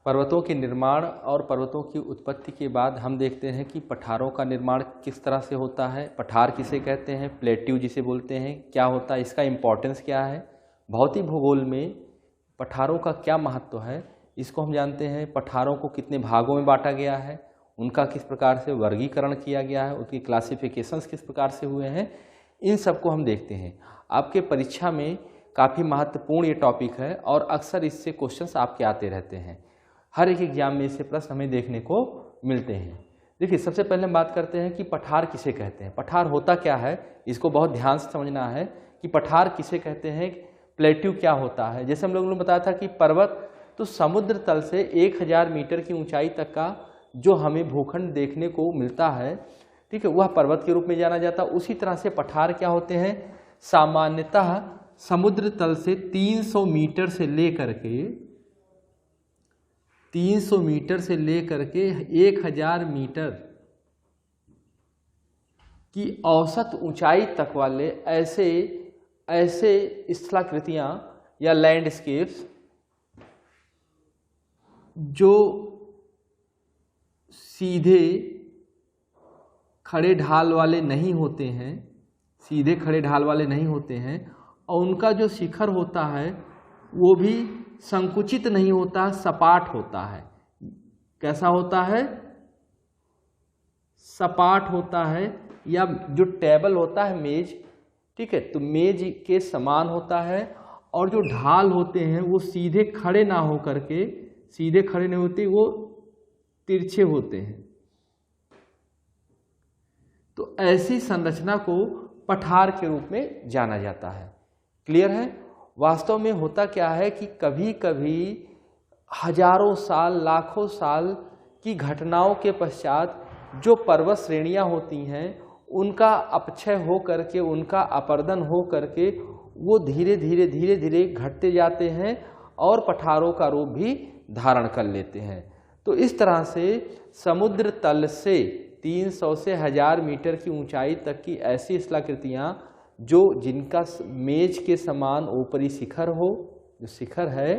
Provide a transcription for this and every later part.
पर्वतों के निर्माण और पर्वतों की उत्पत्ति के बाद हम देखते हैं कि पठारों का निर्माण किस तरह से होता है। पठार किसे कहते हैं, प्लेट्यू जिसे बोलते हैं, क्या होता है, इसका इम्पोर्टेंस क्या है, भौतिक भूगोल में पठारों का क्या महत्व है, इसको हम जानते हैं। पठारों को कितने भागों में बांटा गया है, उनका किस प्रकार से वर्गीकरण किया गया है, उनकी क्लासिफिकेशंस किस प्रकार से हुए हैं, इन सबको हम देखते हैं। आपके परीक्षा में काफ़ी महत्वपूर्ण ये टॉपिक है और अक्सर इससे क्वेश्चंस आपके आते रहते हैं। हर एक एग्जाम में इससे प्रश्न हमें देखने को मिलते हैं। देखिए, सबसे पहले हम बात करते हैं कि पठार किसे कहते हैं, पठार होता क्या है, इसको बहुत ध्यान से समझना है कि पठार किसे कहते हैं, प्लेट्यू क्या होता है। जैसे हम लोगों ने बताया था कि पर्वत तो समुद्र तल से 1000 मीटर की ऊंचाई तक का जो हमें भूखंड देखने को मिलता है, ठीक है, वह पर्वत के रूप में जाना जाता है। उसी तरह से पठार क्या होते हैं, सामान्यतः समुद्र तल से 300 मीटर से लेकर के 1000 मीटर की औसत ऊंचाई तक वाले ऐसे स्थलाकृतियां या लैंडस्केप्स जो सीधे खड़े ढाल वाले नहीं होते हैं, और उनका जो शिखर होता है वो भी संकुचित नहीं होता, सपाट होता है। कैसा होता है, सपाट होता है, या जो टेबल होता है मेज, ठीक है, तो मेज के समान होता है, और जो ढाल होते हैं वो सीधे खड़े नहीं होते, वो तिरछे होते हैं। तो ऐसी संरचना को पठार के रूप में जाना जाता है। क्लियर है। वास्तव में होता क्या है कि कभी कभी हजारों साल, लाखों साल की घटनाओं के पश्चात जो पर्वत श्रेणियां होती हैं उनका अपक्षय हो करके, उनका अपर्दन हो करके वो धीरे धीरे घटते जाते हैं और पठारों का रूप भी धारण कर लेते हैं। तो इस तरह से समुद्र तल से 300 से 1000 मीटर की ऊंचाई तक की ऐसी स्थलाकृतियां जिनका मेज के समान ऊपरी शिखर हो, जो शिखर है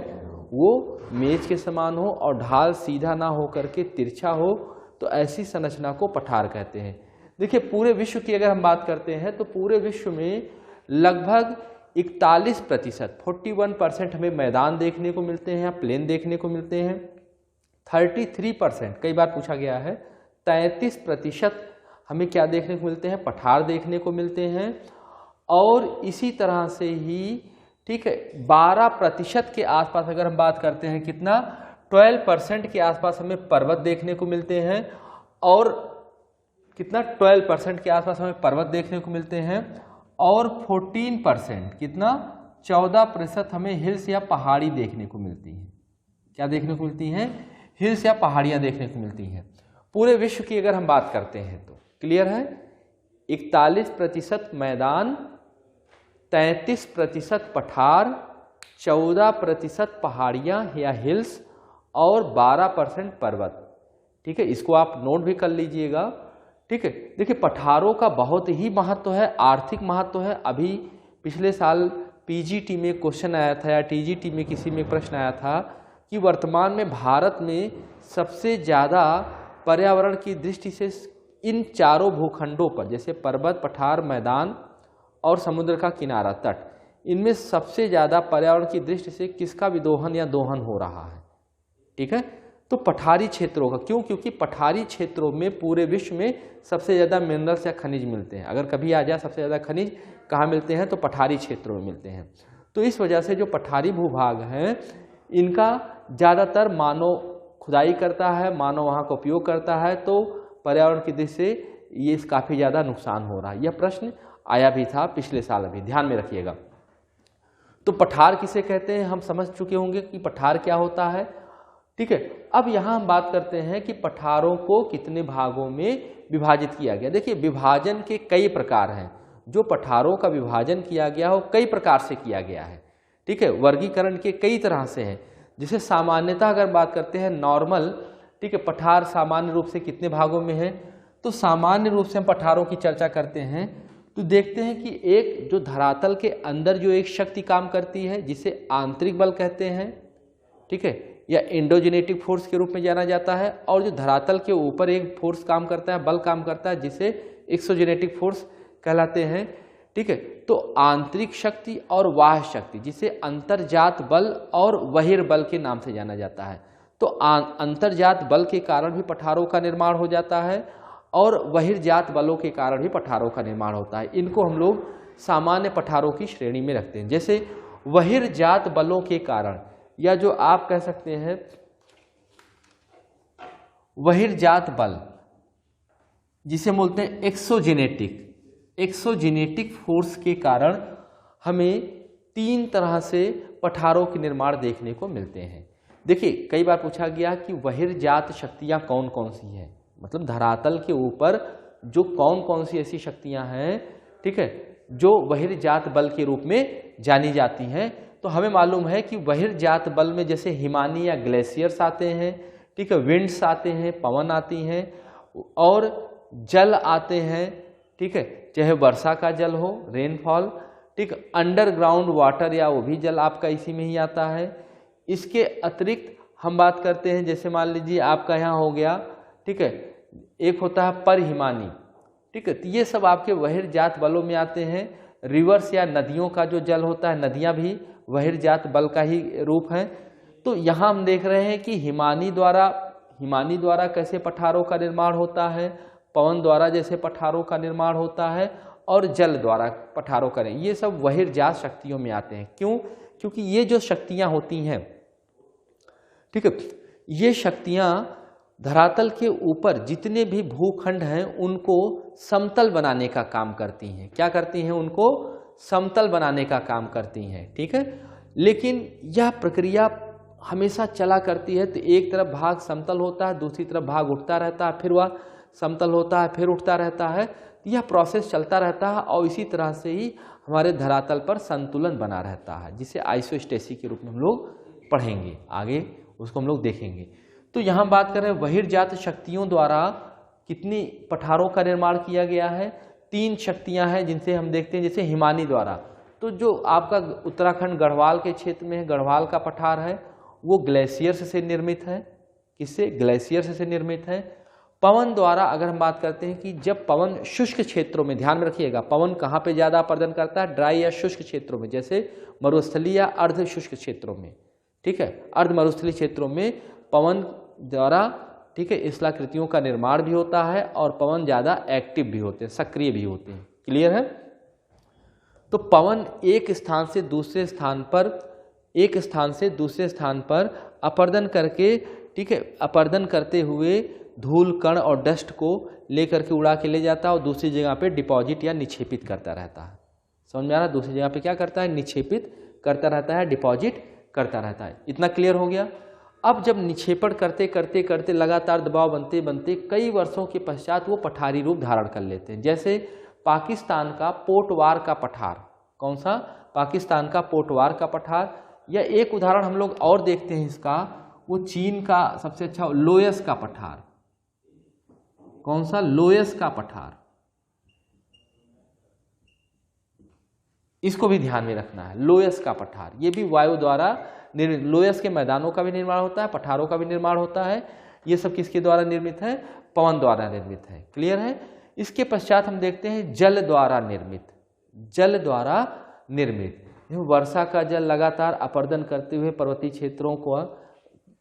वो मेज के समान हो और ढाल सीधा ना हो करके तिरछा हो, तो ऐसी संरचना को पठार कहते हैं। देखिए, पूरे विश्व की अगर हम बात करते हैं तो पूरे विश्व में लगभग 41%, 41% हमें मैदान देखने को मिलते हैं या प्लेन देखने को मिलते हैं। 33%, कई बार पूछा गया है, 33% हमें क्या देखने को मिलते हैं, पठार देखने को मिलते हैं। और इसी तरह से ही, ठीक है, 12% के आसपास अगर हम बात करते हैं, कितना, 12% के आसपास हमें पर्वत देखने को मिलते हैं, और कितना, 12% के आसपास हमें पर्वत देखने को मिलते हैं, और 14%, कितना, 14% हमें हिल्स या पहाड़ी देखने को मिलती हैं। क्या देखने को मिलती हैं, हिल्स या पहाड़ियां देखने को मिलती हैं। पूरे विश्व की अगर हम बात करते हैं तो क्लियर है, 41% मैदान, 33% पठार, 14% पहाड़ियां या हिल्स, और 12% पर्वत। ठीक है, इसको आप नोट भी कर लीजिएगा। ठीक है, देखिए, पठारों का बहुत ही महत्व है, आर्थिक महत्व है। अभी पिछले साल पीजीटी में क्वेश्चन आया था या टीजीटी में किसी में प्रश्न आया था कि वर्तमान में भारत में सबसे ज़्यादा पर्यावरण की दृष्टि से इन चारों भूखंडों पर, जैसे पर्वत, पठार, मैदान और समुद्र का किनारा, तट, इनमें सबसे ज़्यादा पर्यावरण की दृष्टि से किसका विदोहन या दोहन हो रहा है। ठीक है, तो पठारी क्षेत्रों का। क्यों? क्योंकि पठारी क्षेत्रों में पूरे विश्व में सबसे ज़्यादा मिनरल्स या खनिज मिलते हैं। अगर कभी आ जाए सबसे ज़्यादा खनिज कहाँ मिलते हैं, तो पठारी क्षेत्रों में मिलते हैं। तो इस वजह से जो पठारी भूभाग हैं, इनका ज़्यादातर मानव खुदाई करता है, मानव वहाँ का उपयोग करता है, तो पर्यावरण की दृष्टि से ये काफ़ी ज़्यादा नुकसान हो रहा है। यह प्रश्न आया भी था पिछले साल, अभी ध्यान में रखिएगा। तो पठार किसे कहते हैं हम समझ चुके होंगे कि पठार क्या होता है। ठीक है, अब यहाँ हम बात करते हैं कि पठारों को कितने भागों में विभाजित किया गया। देखिए, विभाजन के कई प्रकार हैं। जो पठारों का विभाजन किया गया हो कई प्रकार से किया गया है। ठीक है, वर्गीकरण के कई तरह से हैं। जैसे सामान्यतः अगर बात करते हैं नॉर्मल, ठीक है, पठार सामान्य रूप से कितने भागों में है, तो सामान्य रूप से हम पठारों की चर्चा करते हैं तो देखते हैं कि एक जो धरातल के अंदर जो एक शक्ति काम करती है जिसे आंतरिक बल कहते हैं। ठीक है, या एंडोजेनेटिक फोर्स के रूप में जाना जाता है, और जो धरातल के ऊपर एक फोर्स काम करता है, बल काम करता है, जिसे एक्सोजेनेटिक फोर्स कहलाते हैं। ठीक है, तो आंतरिक शक्ति और बाह्य शक्ति, जिसे अंतर्जात बल और बहिर्बल के नाम से जाना जाता है। तो अंतर्जात बल के कारण भी पठारों का निर्माण हो जाता है और बहिर्जात बलों के कारण भी पठारों का निर्माण होता है। इनको हम लोग सामान्य पठारों की श्रेणी में रखते हैं। जैसे बहिर्जात बलों के कारण, या जो आप कह सकते हैं बहिर्जात बल, जिसे बोलते हैं एक्सोजेनेटिक फोर्स के कारण हमें 3 तरह से पठारों के निर्माण देखने को मिलते हैं। देखिए, कई बार पूछा गया कि बहिर्जात शक्तियां कौन कौन सी हैं, मतलब धरातल के ऊपर जो कौन कौन सी ऐसी शक्तियां हैं, ठीक है, जो बहिर्जात बल के रूप में जानी जाती हैं। तो हमें मालूम है कि बहिर्जात बल में जैसे हिमानी या ग्लेशियर्स आते हैं, ठीक है, विंड्स आते हैं, पवन आती हैं, और जल आते हैं, ठीक है, चाहे वर्षा का जल हो, रेनफॉल, ठीक, अंडरग्राउंड वाटर, या वो भी जल आपका इसी में ही आता है। इसके अतिरिक्त हम बात करते हैं, जैसे मान लीजिए आपका यहाँ हो गया, ठीक है, एक होता है परहिमानी, ठीक है, तो ये सब आपके बहिर्जात बलों में आते हैं। रिवर्स या नदियों का जो जल होता है, नदियाँ भी बहिर्जात बल का ही रूप है। तो यहाँ हम देख रहे हैं कि हिमानी द्वारा कैसे पठारों का निर्माण होता है, पवन द्वारा जैसे पठारों का निर्माण होता है, और जल द्वारा पठारों का, ये सब बहिर्जात शक्तियों में आते हैं। क्यों? क्योंकि ये जो शक्तियाँ होती हैं, ठीक है, ये शक्तियाँ धरातल के ऊपर जितने भी भूखंड हैं उनको समतल बनाने का काम करती हैं। क्या करती हैं? उनको समतल बनाने का काम करती हैं, ठीक है। लेकिन यह प्रक्रिया हमेशा चला करती है, तो एक तरफ भाग समतल होता है, दूसरी तरफ भाग उठता रहता है, फिर वह समतल होता है, फिर उठता रहता है। यह प्रोसेस चलता रहता है और इसी तरह से ही हमारे धरातल पर संतुलन बना रहता है, जिसे आइसोस्टेसी के रूप में हम लोग पढ़ेंगे, आगे उसको हम लोग देखेंगे। तो यहाँ बात कर रहे हैं बहिर्जात शक्तियों द्वारा कितनी पठारों का निर्माण किया गया है। 3 शक्तियाँ हैं जिनसे हम देखते हैं, जैसे हिमानी द्वारा, तो जो आपका उत्तराखंड गढ़वाल के क्षेत्र में है, गढ़वाल का पठार है, वो ग्लेशियर्स से निर्मित है। किससे? ग्लेशियर्स से निर्मित है। पवन द्वारा अगर हम बात करते हैं कि जब पवन शुष्क क्षेत्रों में, ध्यान में रखिएगा, पवन कहाँ पे ज़्यादा अपर्दन करता है? ड्राई या शुष्क क्षेत्रों में, जैसे मरुस्थलीय या अर्ध शुष्क क्षेत्रों में, ठीक है, अर्ध मरुस्थलीय क्षेत्रों में पवन द्वारा, ठीक है, स्थलाकृतियों का निर्माण भी होता है और पवन ज़्यादा एक्टिव भी होते हैं, सक्रिय भी होते हैं। क्लियर है? तो पवन एक स्थान से दूसरे स्थान पर अपर्दन करके, ठीक है, अपर्दन करते हुए धूल कण और डस्ट को लेकर के उड़ा के ले जाता है और दूसरी जगह पे डिपॉजिट या निक्षेपित करता रहता है। समझ में आ रहा है? दूसरी जगह पे क्या करता है? निक्षेपित करता रहता है, डिपॉजिट करता रहता है। इतना क्लियर हो गया? अब जब निक्षेपण करते करते करते लगातार दबाव बनते बनते कई वर्षों के पश्चात वो पठारी रूप धारण कर लेते हैं। जैसे पाकिस्तान का पोटवार का पठार, कौन सा? पाकिस्तान का पोटवार का पठार। या एक उदाहरण हम लोग और देखते हैं इसका, वो चीन का सबसे अच्छा लोयस का पठार। कौन सा? लोयस का पठार। इसको भी ध्यान में रखना है, लोयस का पठार। ये भी वायु द्वारा लोयस के मैदानों का भी निर्माण होता है, पठारों का भी निर्माण होता है। ये सब किसके द्वारा निर्मित है? पवन द्वारा निर्मित है। क्लियर है? इसके पश्चात हम देखते हैं जल द्वारा निर्मित। वर्षा का जल लगातार अपर्दन करते हुए पर्वतीय क्षेत्रों को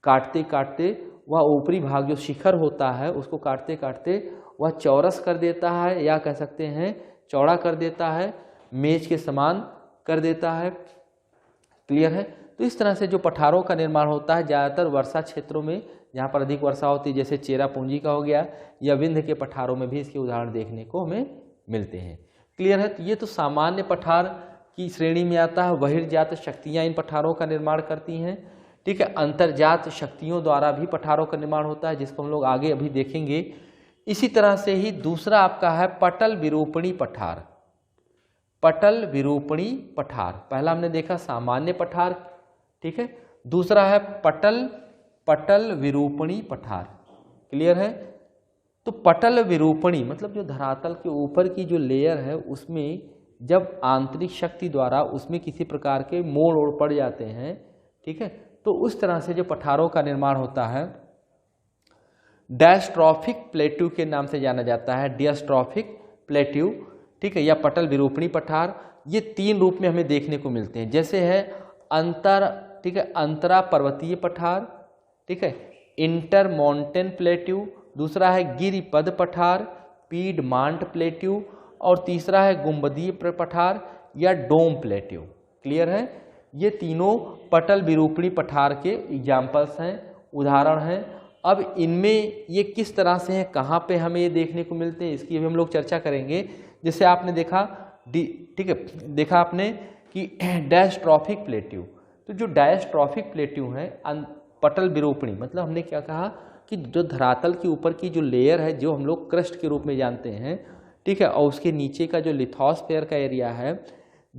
काटते काटते वह ऊपरी भाग जो शिखर होता है उसको काटते काटते वह चौरस कर देता है, या कह सकते हैं चौड़ा कर देता है, मेज के समान कर देता है। क्लियर है? तो इस तरह से जो पठारों का निर्माण होता है ज़्यादातर वर्षा क्षेत्रों में, जहाँ पर अधिक वर्षा होती है, जैसे चेरापूंजी का हो गया, या विंध्य के पठारों में भी इसके उदाहरण देखने को हमें मिलते हैं। क्लियर है? तो ये तो सामान्य पठार की श्रेणी में आता है। बहिर्जात शक्तियाँ इन पठारों का निर्माण करती हैं, ठीक है। अंतर्जात शक्तियों द्वारा भी पठारों का निर्माण होता है, जिसको हम लोग आगे अभी देखेंगे। इसी तरह से ही दूसरा आपका है पटल विरूपणी पठार। पटल विरूपणी पठार, पहला हमने देखा सामान्य पठार, ठीक है, दूसरा है पटल विरूपणी पठार। क्लियर है? तो पटल विरूपणी मतलब जो धरातल के ऊपर की जो लेयर है उसमें जब आंतरिक शक्ति द्वारा उसमें किसी प्रकार के मोड़ ओड़ पड़ जाते हैं, ठीक है, तो उस तरह से जो पठारों का निर्माण होता है डायस्ट्रॉफिक प्लेट्यू के नाम से जाना जाता है, डियस्ट्रॉफिक प्लेट्यू, ठीक है, या पटल विरूपणी पठार। ये 3 रूप में हमें देखने को मिलते हैं, जैसे है ठीक है, अंतरा पर्वतीय पठार, ठीक है, इंटर माउंटेन प्लेट्यू, दूसरा है गिरिपद पठार, पीडमांट प्लेट्यू, और तीसरा है गुंबदीय पठार या डोम प्लेट्यू। क्लियर है? ये तीनों पटल विरूपणी पठार के एग्जाम्पल्स हैं, उदाहरण हैं। अब इनमें ये किस तरह से हैं, कहाँ पे हमें ये देखने को मिलते हैं, इसकी भी हम लोग चर्चा करेंगे। जैसे आपने देखा ठीक है, देखा आपने कि डायस्ट्रॉफिक प्लेट्यू, तो जो डायस्ट्रॉफिक प्लेट्यू हैं पटल विरूपणी, मतलब हमने क्या कहा कि जो धरातल के ऊपर की जो लेयर है, जो हम लोग क्रस्ट के रूप में जानते हैं, ठीक है, और उसके नीचे का जो लिथोस्फेयर का एरिया है,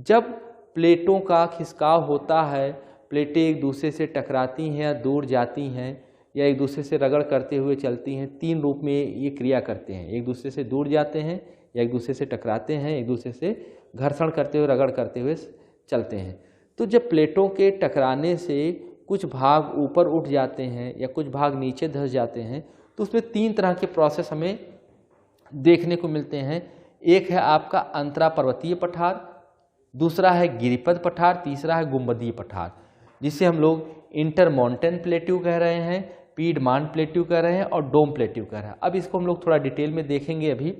जब प्लेटों का खिसकाव होता है, प्लेटें एक दूसरे से टकराती हैं या दूर जाती हैं या एक दूसरे से रगड़ करते हुए चलती हैं, 3 रूप में ये क्रिया करते हैं। एक दूसरे से दूर जाते हैं या एक दूसरे से टकराते हैं, एक दूसरे से घर्षण करते हुए, रगड़ करते हुए चलते हैं। तो जब प्लेटों के टकराने से कुछ भाग ऊपर उठ जाते हैं या कुछ भाग नीचे धंस जाते हैं, तो उसमें 3 तरह के प्रोसेस हमें देखने को मिलते हैं। एक है आपका अंतरा पर्वतीय पठार, दूसरा है गिरिपद पठार, तीसरा है गुंबदीय पठार, जिसे हम लोग इंटर माउंटेन प्लेट्यू कह रहे हैं, पीडमांट प्लेट्यू कह रहे हैं और डोम प्लेट्यू कह रहे हैं। अब इसको हम लोग थोड़ा डिटेल में देखेंगे अभी।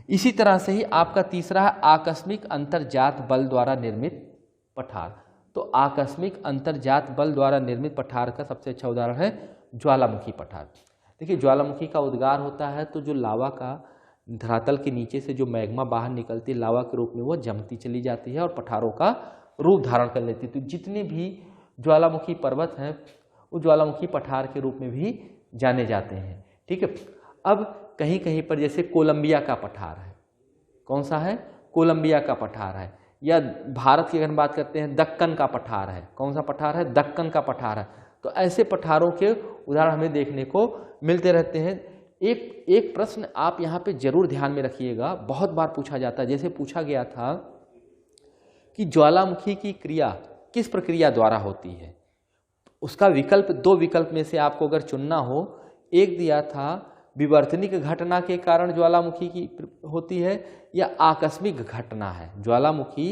इसी तरह से ही आपका तीसरा है आकस्मिक अंतर्जात बल द्वारा निर्मित पठार। तो आकस्मिक अंतर्जात बल द्वारा निर्मित पठार का सबसे अच्छा उदाहरण है ज्वालामुखी पठार। देखिए, ज्वालामुखी का उद्गार होता है तो जो लावा का धरातल के नीचे से जो मैग्मा बाहर निकलती है लावा के रूप में, वो जमती चली जाती है और पठारों का रूप धारण कर लेती है। तो जितने भी ज्वालामुखी पर्वत हैं वो ज्वालामुखी पठार के रूप में भी जाने जाते हैं। ठीक है, अब कहीं कहीं पर जैसे कोलंबिया का पठार है, कौन सा है? कोलंबिया का पठार है। या भारत की अगर हम बात करते हैं, दक्कन का पठार है। कौन सा पठार है? दक्कन का पठार है। तो ऐसे पठारों के उदाहरण हमें देखने को मिलते रहते हैं। एक प्रश्न आप यहाँ पे जरूर ध्यान में रखिएगा, बहुत बार पूछा जाता है। जैसे पूछा गया था कि ज्वालामुखी की क्रिया किस प्रक्रिया द्वारा होती है, उसका विकल्प 2 विकल्प में से आपको अगर चुनना हो, एक दिया था विवर्तनिक घटना के कारण ज्वालामुखी की होती है या आकस्मिक घटना है। ज्वालामुखी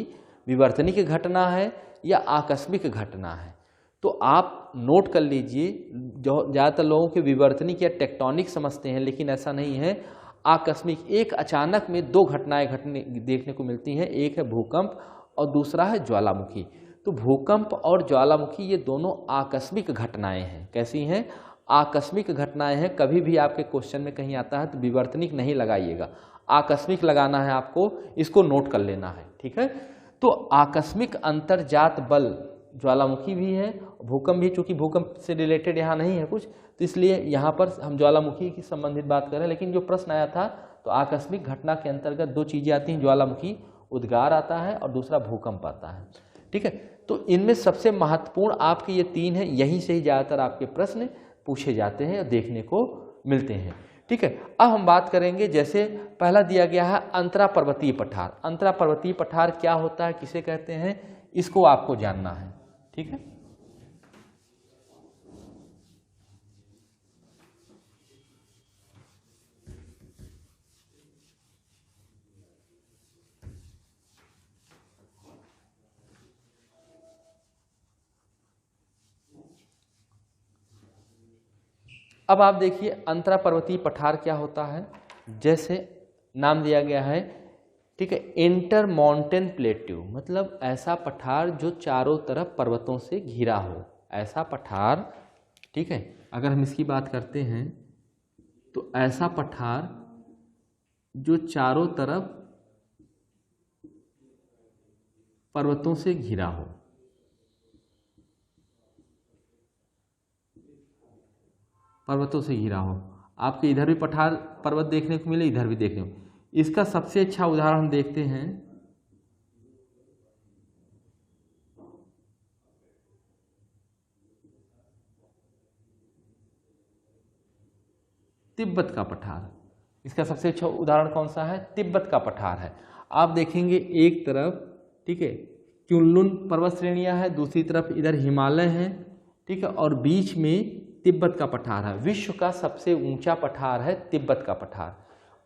विवर्तनिक घटना है या आकस्मिक घटना है। तो आप नोट कर लीजिए, जो ज़्यादातर लोगों के विवर्तनिक या टेक्टोनिक समझते हैं, लेकिन ऐसा नहीं है। आकस्मिक, एक अचानक में 2 घटनाएं घटने देखने को मिलती हैं, एक है भूकंप और दूसरा है ज्वालामुखी। तो भूकंप और ज्वालामुखी ये दोनों आकस्मिक घटनाएं हैं। कैसी हैं? आकस्मिक घटनाएं हैं। कभी भी आपके क्वेश्चन में कहीं आता है तो विवर्तनिक नहीं लगाइएगा, आकस्मिक लगाना है आपको, इसको नोट कर लेना है। ठीक है, तो आकस्मिक अंतर्जात बल ज्वालामुखी भी है, भूकंप भी, चूंकि भूकंप से रिलेटेड यहाँ नहीं है कुछ, तो इसलिए यहाँ पर हम ज्वालामुखी की संबंधित बात कर रहे हैं। लेकिन जो प्रश्न आया था तो आकस्मिक घटना के अंतर्गत 2 चीजें आती हैं, ज्वालामुखी उद्गार आता है और दूसरा भूकंप आता है। ठीक है, तो इनमें सबसे महत्वपूर्ण आपके ये 3 हैं, यहीं से ही ज़्यादातर आपके प्रश्न पूछे जाते हैं और देखने को मिलते हैं। ठीक है, अब हम बात करेंगे, जैसे पहला दिया गया है अंतरा पर्वतीय पठार। अंतरा पर्वतीय पठार क्या होता है, किसे कहते हैं, इसको आपको जानना है। ठीक है, अब आप देखिए अंतरा पर्वतीय पठार क्या होता है। जैसे नाम दिया गया है, ठीक है, इंटर माउंटेन प्लेट्यू, मतलब ऐसा पठार जो चारों तरफ पर्वतों से घिरा हो, ऐसा पठार। ठीक है, अगर हम इसकी बात करते हैं तो ऐसा पठार जो चारों तरफ पर्वतों से घिरा हो, पर्वतों से घिरा हो। आपके इधर भी पठार पर्वत देखने को मिले, इधर भी देखने को। इसका सबसे अच्छा उदाहरण हम देखते हैं तिब्बत का पठार। इसका सबसे अच्छा उदाहरण कौन सा है? तिब्बत का पठार है। आप देखेंगे एक तरफ, ठीक है, क्युनलुन पर्वत श्रेणियां हैं, दूसरी तरफ इधर हिमालय है, ठीक है, और बीच में तिब्बत का पठार है। विश्व का सबसे ऊंचा पठार है तिब्बत का पठार,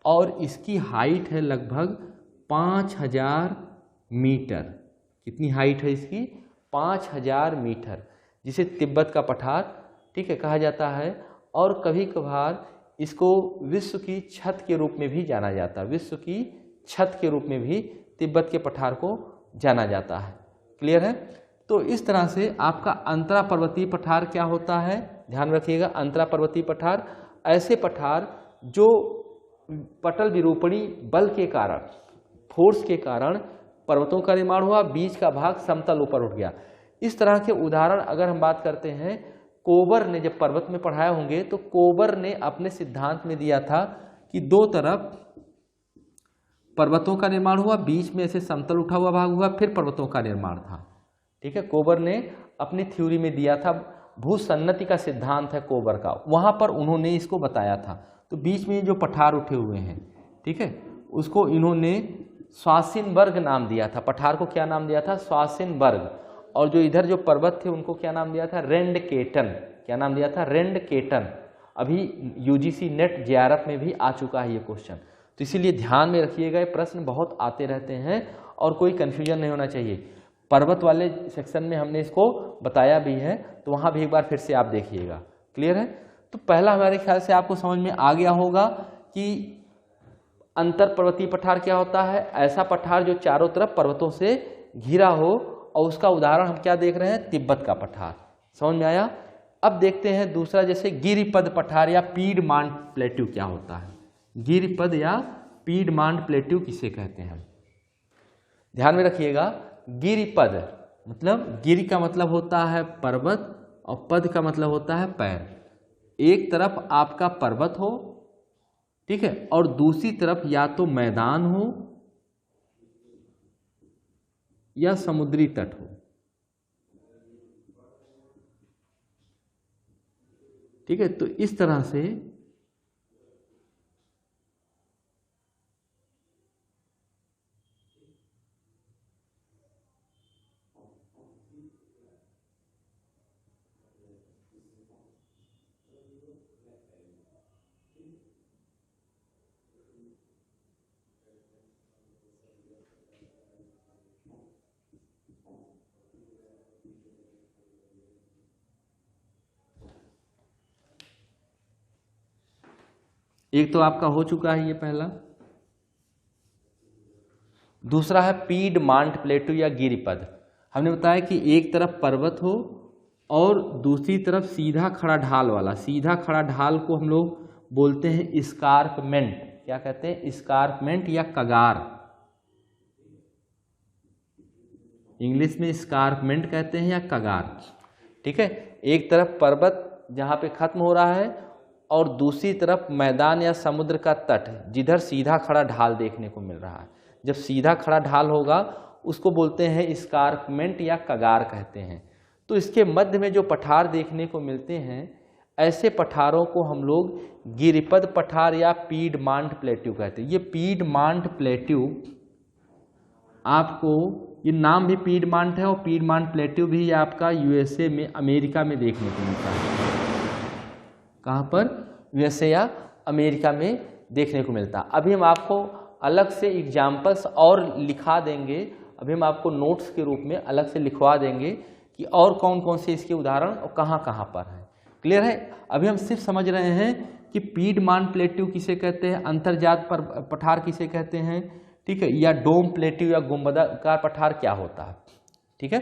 और इसकी हाइट है लगभग 5000 मीटर। कितनी हाइट है इसकी? 5000 मीटर, जिसे तिब्बत का पठार, ठीक है, कहा जाता है। और कभी कभार इसको विश्व की छत के रूप में भी जाना जाता है। विश्व की छत के रूप में भी तिब्बत के पठार को जाना जाता है। क्लियर है? तो इस तरह से आपका अंतरा पर्वतीय पठार क्या होता है, ध्यान रखिएगा। अंतरा पर्वतीय पठार ऐसे पठार जो पटल विरूपणी बल के कारण, फोर्स के कारण पर्वतों का निर्माण हुआ, बीच का भाग समतल ऊपर उठ गया। इस तरह के उदाहरण अगर हम बात करते हैं, कोबर ने जब पर्वत में पढ़ाए होंगे तो कोबर ने अपने सिद्धांत में दिया था कि दो तरफ पर्वतों का निर्माण हुआ, बीच में ऐसे समतल उठा हुआ भाग हुआ, फिर पर्वतों का निर्माण था। ठीक है, कोबर ने अपनी थ्योरी में दिया था, भूसन्नति का सिद्धांत है कोबर का, वहां पर उन्होंने इसको बताया था। तो बीच में जो पठार उठे हुए हैं, ठीक है, उसको इन्होंने स्वासिनबर्ग नाम दिया था। पठार को क्या नाम दिया था? स्वासिनबर्ग। और जो इधर जो पर्वत थे उनको क्या नाम दिया था? रेंडकेटन। क्या नाम दिया था? रेंडकेटन। अभी यूजीसी नेट जेआरएफ में भी आ चुका है ये क्वेश्चन, तो इसीलिए ध्यान में रखिएगा, ये प्रश्न बहुत आते रहते हैं और कोई कंफ्यूजन नहीं होना चाहिए। पर्वत वाले सेक्शन में हमने इसको बताया भी है, तो वहाँ भी एक बार फिर से आप देखिएगा। क्लियर है? तो पहला हमारे ख्याल से आपको समझ में आ गया होगा कि अंतर पर्वतीय पठार क्या होता है। ऐसा पठार जो चारों तरफ पर्वतों से घिरा हो, और उसका उदाहरण हम क्या देख रहे हैं? तिब्बत का पठार। समझ में आया? अब देखते हैं दूसरा, जैसे गिरिपद पठार या पीडमांट प्लेट्यू क्या होता है। गिरिपद या पीडमांट प्लेट्यू किसे कहते हैं? ध्यान में रखिएगा, गिरिपद मतलब, गिरि का मतलब होता है पर्वत और पद का मतलब होता है पैर। एक तरफ आपका पर्वत हो, ठीक है, और दूसरी तरफ या तो मैदान हो या समुद्री तट हो। ठीक है, तो इस तरह से एक तो आपका हो चुका है ये पहला। दूसरा है पीडमांट प्लेट्यू या गिरिपद। हमने बताया कि एक तरफ पर्वत हो और दूसरी तरफ सीधा खड़ा ढाल वाला। सीधा खड़ा ढाल को हम लोग बोलते हैं इस्कार्पमेंट। क्या कहते हैं? इस्कार्पमेंट या कगार। इंग्लिश में इस्कार्पमेंट कहते हैं या कगार। ठीक है, एक तरफ पर्वत जहाँ पे खत्म हो रहा है और दूसरी तरफ मैदान या समुद्र का तट जिधर सीधा खड़ा ढाल देखने को मिल रहा है। जब सीधा खड़ा ढाल होगा उसको बोलते हैं इस्कार्पमेंट या कगार कहते हैं। तो इसके मध्य में जो पठार देखने को मिलते हैं, ऐसे पठारों को हम लोग गिरिपद पठार या पीडमांट प्लेट्यू कहते हैं। ये पीडमांट प्लेट्यू, आपको ये नाम भी पीडमांट है और पीडमांट प्लेट्यू भी आपका यूएसए में, अमेरिका में देखने को मिलता है। कहाँ पर? यूएसए या अमेरिका में देखने को मिलता है। अभी हम आपको अलग से एग्जाम्पल्स और लिखा देंगे, अभी हम आपको नोट्स के रूप में अलग से लिखवा देंगे कि और कौन कौन से इसके उदाहरण और कहाँ कहाँ पर हैं। क्लियर है? अभी हम सिर्फ समझ रहे हैं कि पीडमांट प्लेट्यू किसे कहते हैं, अंतर्जात पर पठार किसे कहते हैं, ठीक है, या डोम प्लेट्यू या गुंबदाकार पठार क्या होता है। ठीक है,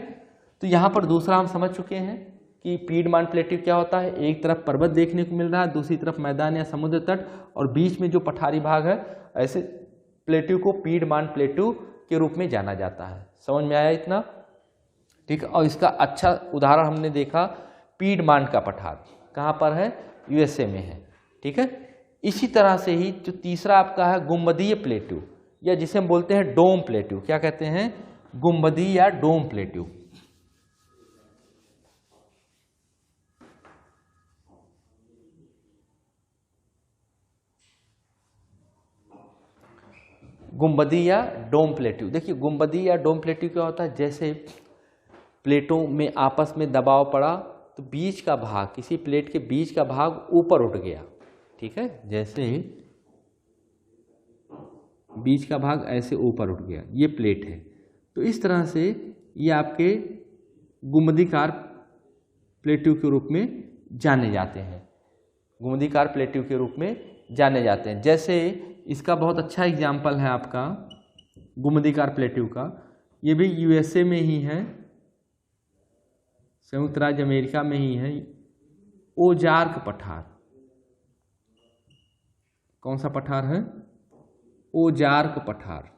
तो यहाँ पर दूसरा हम समझ चुके हैं कि पीडमांट प्लेट्यू क्या होता है। एक तरफ पर्वत देखने को मिल रहा है, दूसरी तरफ मैदान या समुद्र तट, और बीच में जो पठारी भाग है, ऐसे प्लेट्यू को पीडमांट प्लेट्यू के रूप में जाना जाता है। समझ में आया इतना? ठीक है, और इसका अच्छा उदाहरण हमने देखा पीडमांट का पठार कहाँ पर है? यूएसए में है। ठीक है, इसी तरह से ही जो तीसरा आपका है गुंबदीय प्लेट्यू, या जिसे हम बोलते हैं डोम प्लेट्यू। क्या कहते हैं? गुंबदी या डोम प्लेट्यू। गुंबदी या डोम प्लेट्यू। देखिए, गुंबदी या डोम प्लेट्यू क्या होता है? जैसे प्लेटों में आपस में दबाव पड़ा तो बीच का भाग, किसी प्लेट के बीच का भाग ऊपर उठ गया, ठीक है, जैसे बीच का भाग ऐसे ऊपर उठ गया, ये प्लेट है। तो इस तरह से ये आपके गुम्बदीकार प्लेट्यू के रूप में जाने जाते हैं, गुम्बदीकार प्लेट्यू के रूप में जाने जाते हैं। जैसे इसका बहुत अच्छा एग्जाम्पल है आपका गुम्बदीकार प्लेट्यू का, ये भी यूएसए में ही है, संयुक्त राज्य अमेरिका में ही है, ओजार्क पठार। कौन सा पठार है? ओजार्क पठार।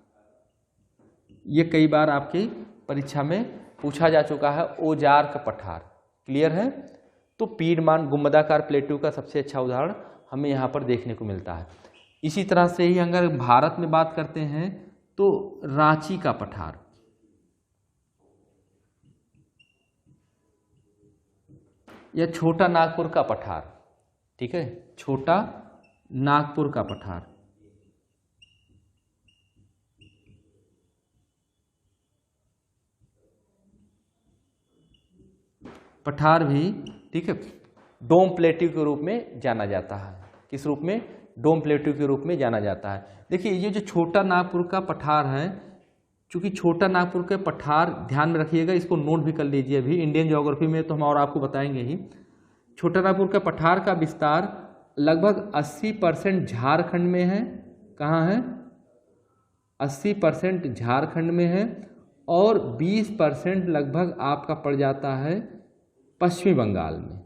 ये कई बार आपकी परीक्षा में पूछा जा चुका है, ओजार्क पठार। क्लियर है? तो पीडमान गुंबदाकार प्लेट्यू का सबसे अच्छा उदाहरण हमें यहाँ पर देखने को मिलता है। इसी तरह से ही अगर भारत में बात करते हैं तो रांची का पठार, या छोटा नागपुर का पठार, ठीक है, छोटा नागपुर का पठार। पठार भी, ठीक है, डोम प्लेट्यू के रूप में जाना जाता है। किस रूप में? डोम प्लेट्यू के रूप में जाना जाता है। देखिए ये जो छोटा नागपुर का पठार है, चूंकि छोटा नागपुर के पठार, ध्यान में रखिएगा, इसको नोट भी कर लीजिए, अभी इंडियन ज्योग्राफी में तो हम और आपको बताएंगे ही। छोटा नागपुर के पठार का विस्तार लगभग 80% झारखंड में है। कहाँ है? 80% झारखंड में है, और 20% लगभग आपका पड़ जाता है पश्चिमी बंगाल में।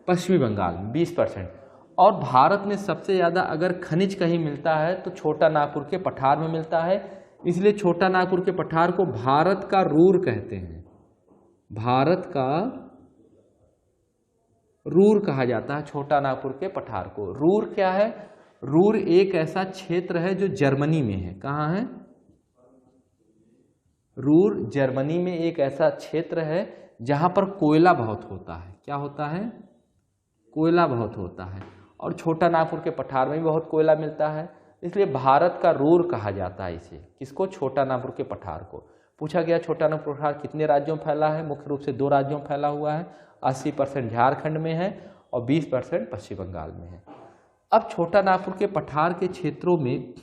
पश्चिमी बंगाल में 20%। और भारत में सबसे ज़्यादा अगर खनिज कहीं मिलता है तो छोटा नागपुर के पठार में मिलता है, इसलिए छोटा नागपुर के पठार को भारत का रूर कहते हैं। भारत का रूर कहा जाता है छोटा नागपुर के पठार को। रूर क्या है? रूर एक ऐसा क्षेत्र है जो जर्मनी में है। कहाँ है? रूर जर्मनी में एक ऐसा क्षेत्र है जहां पर कोयला बहुत होता है। क्या होता है? कोयला बहुत होता है, और छोटा नागपुर के पठार में भी बहुत कोयला मिलता है, इसलिए भारत का रूर कहा जाता है इसे। किसको? छोटा नागपुर के पठार को। पूछा गया छोटा नागपुर पठार कितने राज्यों में फैला है? मुख्य रूप से 2 राज्यों में फैला हुआ है। 80% झारखंड में है और 20% पश्चिम बंगाल में है। अब छोटा नागपुर के पठार के क्षेत्रों में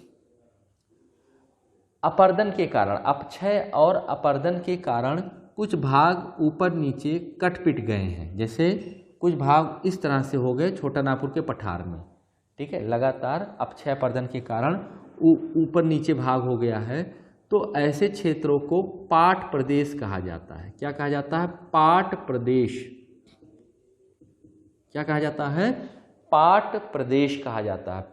अपर्दन के कारण, अपक्षय और अपर्दन के कारण कुछ भाग ऊपर नीचे कट पिट गए हैं। जैसे कुछ भाग इस तरह से हो गए छोटा नागपुर के पठार में, ठीक है, लगातार अपक्षय अपर्दन के कारण ऊपर नीचे भाग हो गया है। तो ऐसे क्षेत्रों को पाट प्रदेश कहा जाता है। क्या कहा जाता है? पाट प्रदेश। क्या कहा जाता है? पाट प्रदेश कहा जाता है,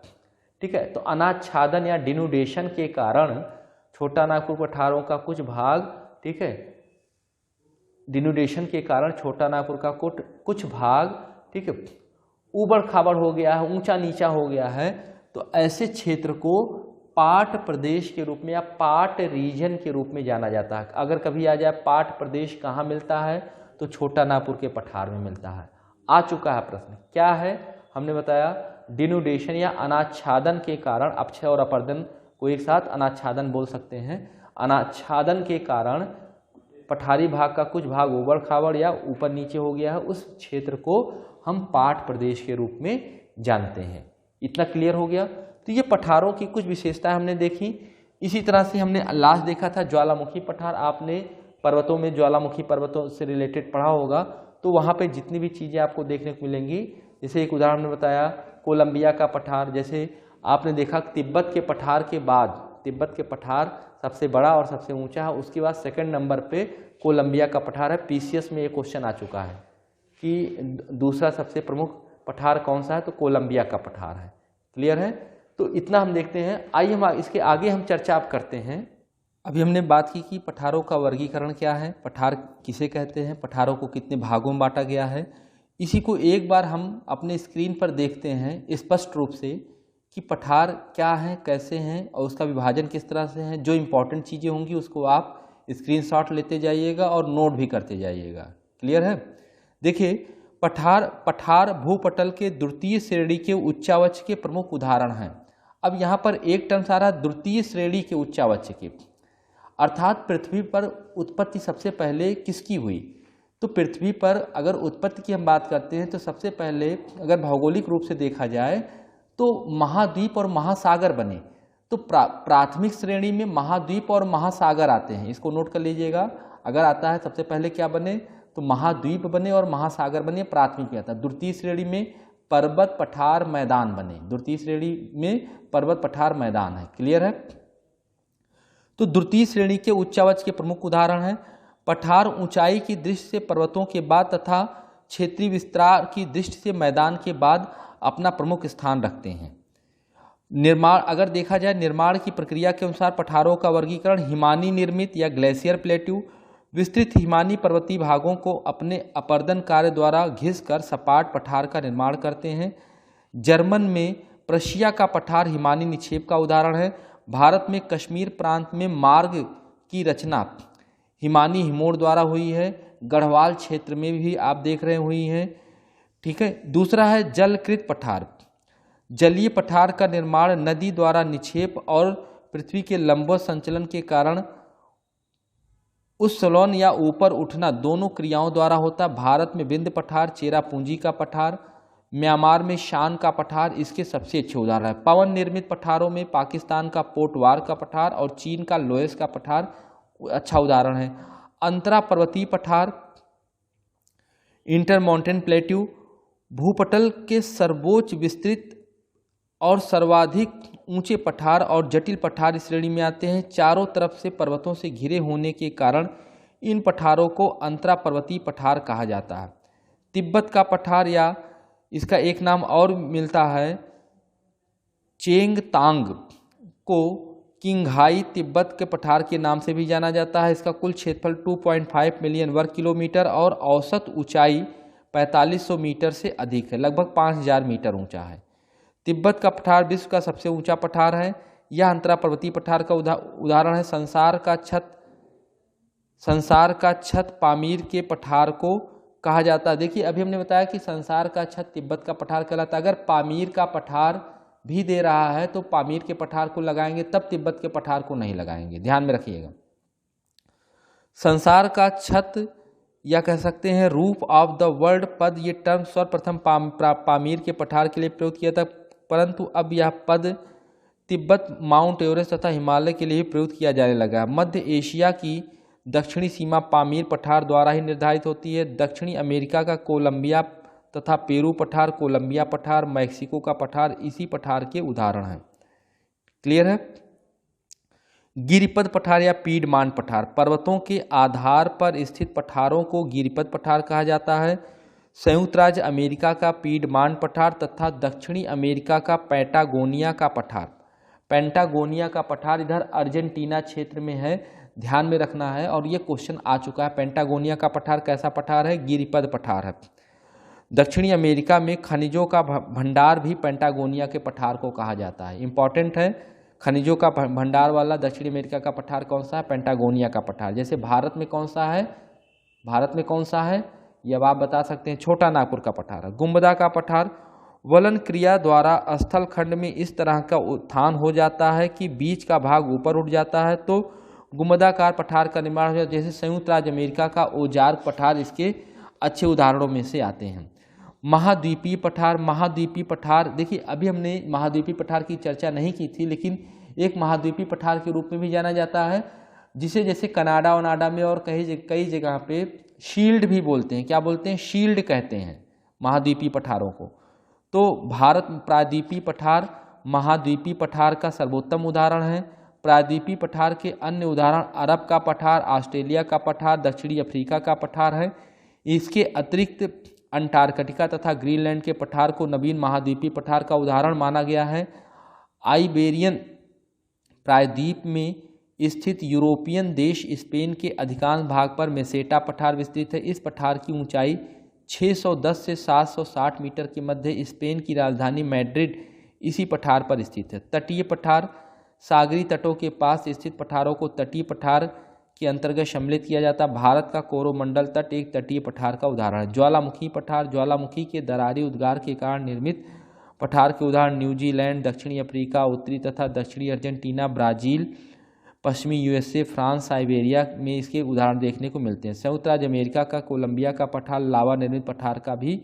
ठीक है। तो अनाच्छादन या डिनुडेशन के कारण छोटा नागपुर पठारों का कुछ भाग, ठीक है, डिनुडेशन के कारण छोटा नागपुर का कुछ भाग, ठीक है, ऊबड़ खाबड़ हो गया है, ऊंचा नीचा हो गया है। तो ऐसे क्षेत्र को पाट प्रदेश के रूप में या पाट रीजन के रूप में जाना जाता है। अगर कभी आ जाए पाट प्रदेश कहाँ मिलता है, तो छोटा नागपुर के पठार में मिलता है। आ चुका है प्रश्न, क्या है? हमने बताया डिनुडेशन या अनाच्छादन के कारण, अपक्षय और अपर्दन को एक साथ अनाच्छादन बोल सकते हैं। अनाच्छादन के कारण पठारी भाग का कुछ भाग ऊबड़ खाबड़ या ऊपर नीचे हो गया है, उस क्षेत्र को हम पाट प्रदेश के रूप में जानते हैं। इतना क्लियर हो गया? तो ये पठारों की कुछ विशेषताएं हमने देखी। इसी तरह से हमने लास्ट देखा था ज्वालामुखी पठार। आपने पर्वतों में ज्वालामुखी पर्वतों से रिलेटेड पढ़ा होगा, तो वहाँ पे जितनी भी चीज़ें आपको देखने को मिलेंगी, जैसे एक उदाहरण में बताया कोलंबिया का पठार। जैसे आपने देखा तिब्बत के पठार के बाद, तिब्बत के पठार सबसे बड़ा और सबसे ऊंचा है, उसके बाद सेकंड नंबर पे कोलंबिया का पठार है। पीसीएस में ये क्वेश्चन आ चुका है कि दूसरा सबसे प्रमुख पठार कौन सा है, तो कोलंबिया का पठार है। क्लियर है? तो इतना हम देखते हैं। आइए हम इसके आगे हम चर्चा आप करते हैं। अभी हमने बात की कि पठारों का वर्गीकरण क्या है, पठार किसे कहते हैं, पठारों को कितने भागों में बांटा गया है। इसी को एक बार हम अपने स्क्रीन पर देखते हैं स्पष्ट रूप से कि पठार क्या है, कैसे हैं और उसका विभाजन किस तरह से है। जो इम्पोर्टेंट चीज़ें होंगी उसको आप स्क्रीनशॉट लेते जाइएगा और नोट भी करते जाइएगा। क्लियर है? देखिए पठार भूपटल के द्वितीय श्रेणी के उच्चावच के प्रमुख उदाहरण हैं। अब यहाँ पर एक टर्म्स आ रहा है द्वितीय श्रेणी के उच्चावच के। अर्थात पृथ्वी पर उत्पत्ति सबसे पहले किसकी हुई? तो पृथ्वी पर अगर उत्पत्ति की हम बात करते हैं तो सबसे पहले अगर भौगोलिक रूप से देखा जाए तो महाद्वीप और महासागर बने। तो प्राथमिक श्रेणी में महाद्वीप और महासागर आते हैं, इसको नोट कर लीजिएगा। अगर आता है सबसे पहले क्या बने तो महाद्वीप बने और महासागर बने, प्राथमिक में आता है। द्वितीय श्रेणी में पर्वत पठार मैदान बने, द्वितीय श्रेणी में पर्वत पठार मैदान है। क्लियर है? तो द्वितीय श्रेणी के उच्चावच के प्रमुख उदाहरण हैं पठार ऊंचाई की दृष्टि से पर्वतों के बाद तथा क्षेत्रीय विस्तार की दृष्टि से मैदान के बाद अपना प्रमुख स्थान रखते हैं। निर्माण अगर देखा जाए निर्माण की प्रक्रिया के अनुसार पठारों का वर्गीकरण हिमानी निर्मित या ग्लेशियर प्लेट्यू विस्तृत हिमानी पर्वतीय भागों को अपने अपर्दन कार्य द्वारा घिसकर सपाट पठार का निर्माण करते हैं। जर्मन में प्रशिया का पठार हिमानी निक्षेप का उदाहरण है। भारत में कश्मीर प्रांत में मार्ग की रचना हिमानी हिमोड़ द्वारा हुई है। गढ़वाल क्षेत्र में भी आप देख रहे हुई है। ठीक है। दूसरा है जलकृत पठार। जलीय पठार का निर्माण नदी द्वारा निक्षेप और पृथ्वी के लंबवत संचलन के कारण उत्सलन या ऊपर उठना दोनों क्रियाओं द्वारा होता। भारत में विंध्य पठार, चेरापूंजी का पठार, म्यांमार में शान का पठार इसके सबसे अच्छे उदाहरण है। पवन निर्मित पठारों में पाकिस्तान का पोटवार का पठार और चीन का लोएस का पठार अच्छा उदाहरण है। अंतरा पर्वतीय पठार इंटरमाउंटेन प्लेट्यू भूपटल के सर्वोच्च विस्तृत और सर्वाधिक ऊंचे पठार और जटिल पठार इस श्रेणी में आते हैं। चारों तरफ से पर्वतों से घिरे होने के कारण इन पठारों को अंतरा पर्वतीय पठार कहा जाता है। तिब्बत का पठार या इसका एक नाम और मिलता है चेंगतांग को किंगहाई तिब्बत के पठार के नाम से भी जाना जाता है। इसका कुल क्षेत्रफल 2.5 मिलियन वर्ग किलोमीटर और औसत ऊंचाई 4500 मीटर से अधिक है, लगभग 5000 मीटर ऊंचा है। तिब्बत का पठार विश्व का सबसे ऊंचा पठार है। यह अंतरा पर्वतीय पठार का उदाहरण है। संसार का छत पामीर के पठार को कहा जाता है। देखिए अभी हमने बताया कि संसार का छत तिब्बत का पठार कहलाता है। अगर पामीर का पठार भी दे रहा है तो पामीर के पठार को लगाएंगे, तब तिब्बत के पठार को नहीं लगाएंगे, ध्यान में रखिएगा। संसार का छत या कह सकते हैं रूफ ऑफ द वर्ल्ड पद, ये टर्म सर्वप्रथम पामीर के पठार के लिए प्रयोग किया था, परंतु अब यह पद तिब्बत, माउंट एवरेस्ट तथा हिमालय के लिए प्रयोग किया जाने लगा। मध्य एशिया की दक्षिणी सीमा पामीर पठार द्वारा ही निर्धारित होती है। दक्षिणी अमेरिका का कोलंबिया तथा पेरू पठार, कोलंबिया पठार, मैक्सिको का पठार इसी पठार के उदाहरण हैं। क्लियर है? गिरिपद पठार या पीडमांट पठार पर्वतों के आधार पर स्थित पठारों को गिरिपद पठार कहा जाता है। संयुक्त राज्य अमेरिका का पीडमांट पठार तथा दक्षिणी अमेरिका का पैटागोनिया का पठार। पेंटागोनिया का पठार इधर अर्जेंटीना क्षेत्र में है, ध्यान में रखना है, और ये क्वेश्चन आ चुका है। पेंटागोनिया का पठार कैसा पठार है? गिरिपद पठार है। दक्षिणी अमेरिका में खनिजों का भंडार भी पेंटागोनिया के पठार को कहा जाता है। इंपॉर्टेंट है, खनिजों का भंडार वाला दक्षिणी अमेरिका का पठार कौन सा है? पेंटागोनिया का पठार। जैसे भारत में कौन सा है? भारत में कौन सा है ये अब आप बता सकते हैं, छोटा नागपुर का पठार है। गुम्बदा का पठार वलन क्रिया द्वारा स्थल खंड में इस तरह का उत्थान हो जाता है कि बीच का भाग ऊपर उठ जाता है तो गुम्बदाकार पठार का निर्माण हो जाता है। जैसे संयुक्त राज्य अमेरिका का ओजार्क पठार इसके अच्छे उदाहरणों में से आते हैं। महाद्वीपीय पठार, महाद्वीपीय पठार देखिए अभी हमने महाद्वीपीय पठार की चर्चा नहीं की थी, लेकिन एक महाद्वीपीय पठार के रूप में भी जाना जाता है, जिसे जैसे कनाडा वनाडा में और कई जगह पे शील्ड भी बोलते हैं। क्या बोलते हैं? शील्ड कहते हैं महाद्वीपीय पठारों को। तो भारत प्रायद्वीपीय पठार महाद्वीपीय पठार का सर्वोत्तम उदाहरण है। प्रायद्वीपीय पठार के अन्य उदाहरण अरब का पठार, ऑस्ट्रेलिया का पठार, दक्षिणी अफ्रीका का पठार है। इसके अतिरिक्त अंटार्कटिका तथा ग्रीनलैंड के पठार को नवीन महाद्वीपीय पठार का उदाहरण माना गया है। आइबेरियन प्रायद्वीप में स्थित यूरोपियन देश स्पेन के अधिकांश भाग पर मेसेटा पठार विस्तृत है। इस पठार की ऊंचाई 610 से 760 मीटर के मध्य स्पेन की राजधानी मैड्रिड इसी पठार पर स्थित है। तटीय पठार सागरी तटों के पास स्थित पठारों को तटीय पठार के अंतर्गत सम्मिलित किया जाता है। भारत का कोरोमंडल तट एक तटीय पठार का उदाहरण है। ज्वालामुखी पठार ज्वालामुखी के दरारी उद्गार के कारण निर्मित पठार के उदाहरण न्यूजीलैंड, दक्षिणी अफ्रीका, उत्तरी तथा दक्षिणी अर्जेंटीना, ब्राजील, पश्चिमी यूएसए, फ्रांस, साइबेरिया में इसके उदाहरण देखने को मिलते हैं। संयुक्त राज्य अमेरिका का कोलंबिया का पठार लावा निर्मित पठार का भी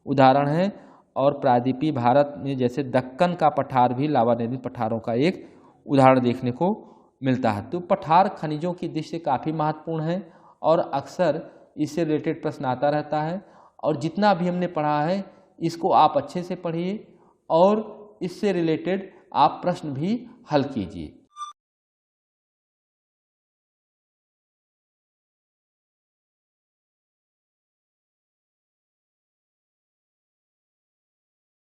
उदाहरण है, और प्रायद्वीपीय भारत में जैसे दक्कन का पठार भी लावा निर्मित पठारों का एक उदाहरण देखने को मिलता है। तो पठार खनिजों की दृष्टि से काफ़ी महत्वपूर्ण है और अक्सर इससे रिलेटेड प्रश्न आता रहता है, और जितना भी हमने पढ़ा है इसको आप अच्छे से पढ़िए और इससे रिलेटेड आप प्रश्न भी हल कीजिए।